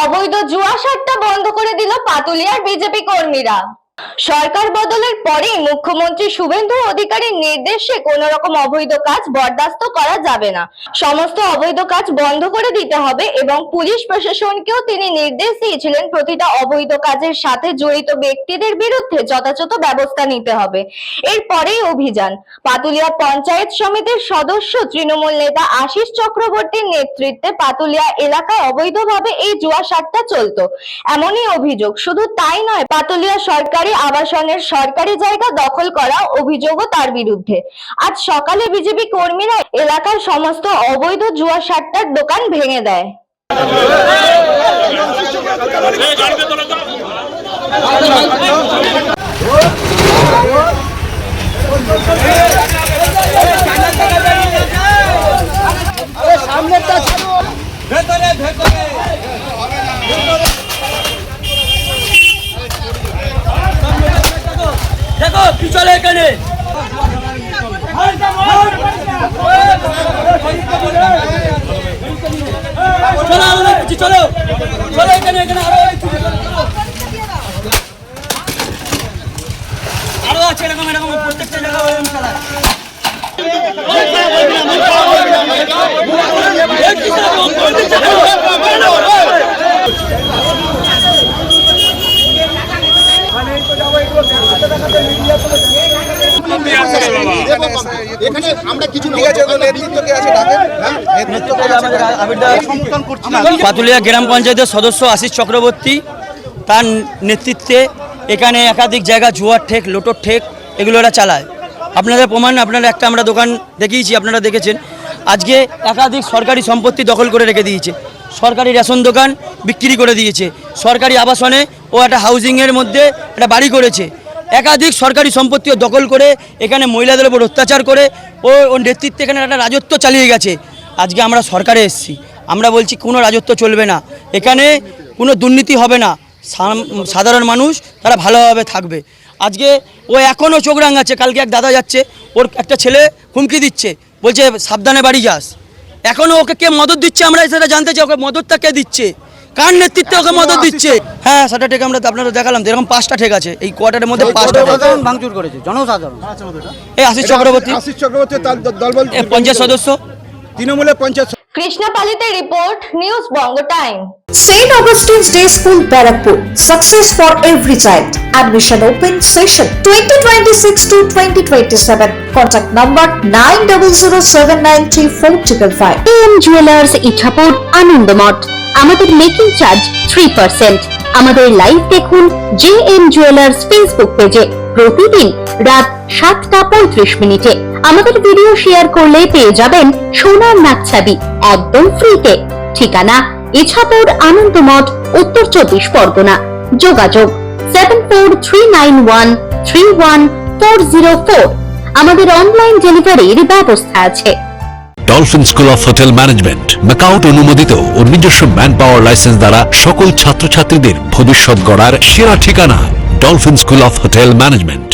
অবৈধ জুয়া সাট্টা বন্ধ করে দিল পাতুলিয়ার বিজেপি কর্মীরা। সরকার বদলের পরেই মুখ্যমন্ত্রী শুভেন্দু অধিকারীর নির্দেশে কোন রকম অবৈধ কাজ বরদাস্ত করা যাবে না। সমস্ত অবৈধ কাজ বন্ধ করে দিতে হবে এবং পুলিশ প্রশাসনকেও তিনি নির্দেশ দিয়েছিলেন প্রতিটা অবৈধ কাজের সাথে জড়িত ব্যক্তিদের বিরুদ্ধে যথাযথ ব্যবস্থা নিতে হবে। এরপরেই অভিযান। পাতুলিয়া পঞ্চায়েত সমিতির সদস্য তৃণমূল নেতা আশিস চক্রবর্তীর নেতৃত্বে পাতুলিয়া এলাকায় অবৈধভাবে এই জুয়া সাট্টা চলত, এমনই অভিযোগ। শুধু তাই নয়, পাতুলিয়া সরকারি আবাসনের সরকারি জায়গা দখল করা অভিযোগও তার বিরুদ্ধে। আজ সকালে বিজেপি কর্মীরা এলাকার সমস্ত অবৈধ জুয়া সাট্টার দোকান ভেঙে দেয়। দেখো পিছলে এখানে চলো চলো এখানে এখানে আরো আছে এরকম এরকম প্রত্যেকটা জায়গায় চালায়। পাতুলিয়া গ্রাম পঞ্চায়েতের সদস্য আশিস চক্রবর্তী, তার নেতৃত্বে এখানে একাধিক জায়গা জুয়ার ঠেক, লোটোর ঠেক এগুলো এরা চালায়। আপনাদের প্রমাণ, আপনারা একটা আমরা দোকান দেখিয়েছি, আপনারা দেখেছেন। আজকে একাধিক সরকারি সম্পত্তি দখল করে রেখে দিয়েছে, সরকারি রেশন দোকান বিক্রি করে দিয়েছে, সরকারি আবাসনে ও একটা হাউজিংয়ের মধ্যে একটা বাড়ি করেছে। একাধিক সরকারি সম্পত্তিও দখল করে এখানে মহিলাদের উপর অত্যাচার করে ওর নেতৃত্বে এখানে একটা রাজত্ব চালিয়ে গেছে। আজকে আমরা সরকারে এসেছি, আমরা বলছি কোনো রাজত্ব চলবে না, এখানে কোনো দুর্নীতি হবে না, সাধারণ মানুষ তারা ভালোভাবে থাকবে। আজকে ও এখনও চোখ রাঙাচ্ছে। কালকে এক দাদা যাচ্ছে, ওর একটা ছেলে হুমকি দিচ্ছে, বলছে সাবধানে বাড়ি যাস। এখনও ওকে কে মদত দিচ্ছে আমরা সেটা জানতে চাই। ওকে মদতটা কে দিচ্ছে, কার নেতৃত্বে ওকে মদত দিচ্ছে? হ্যাঁ, সেটা ঠিক আমরা আপনারা দেখালাম। এরকম 5টা ঠিক আছে এই কোয়ার্টারের মধ্যে, 5টা ভাঙচুর করেছে জনসাধারণ। এই আশিস চক্রবর্তী দলবল পঞ্চায়েত সদস্য, তৃণমূলের panchayat. কৃষ্ণাপালিতে report, news Banga time. St. Augustine's Day School, Barakpur. Success for every child. Admission open session 2026 to 2027. Contact number 9007934555. AM Jewelers Ichapur Anandamath. আমাদের মেকিং চার্জ 3%। আমাদের লাইভ দেখুন JM Jewelers ফেসবুক পেজে প্রতিদিন রাত 7:35 আমাদের ভিডিও শেয়ার করলে পেয়ে যাবেন সোনার নাকছাবি একদম ফ্রিতে। ঠিকানা ইছাপুর আনন্দমঠ, উত্তর 24 পরগনা। যোগাযোগ 7439131404। আমাদের অনলাইন ডেলিভারির ব্যবস্থা আছে। Dolphin school of hotel management MAKAUT অনুমোদিত ও নিজস্ব ম্যান পাওয়ার লাইসেন্স দ্বারা সকল ছাত্রছাত্রীদের ভবিষ্যৎ গড়ার সেরা ঠিকানা dolphin school of hotel management.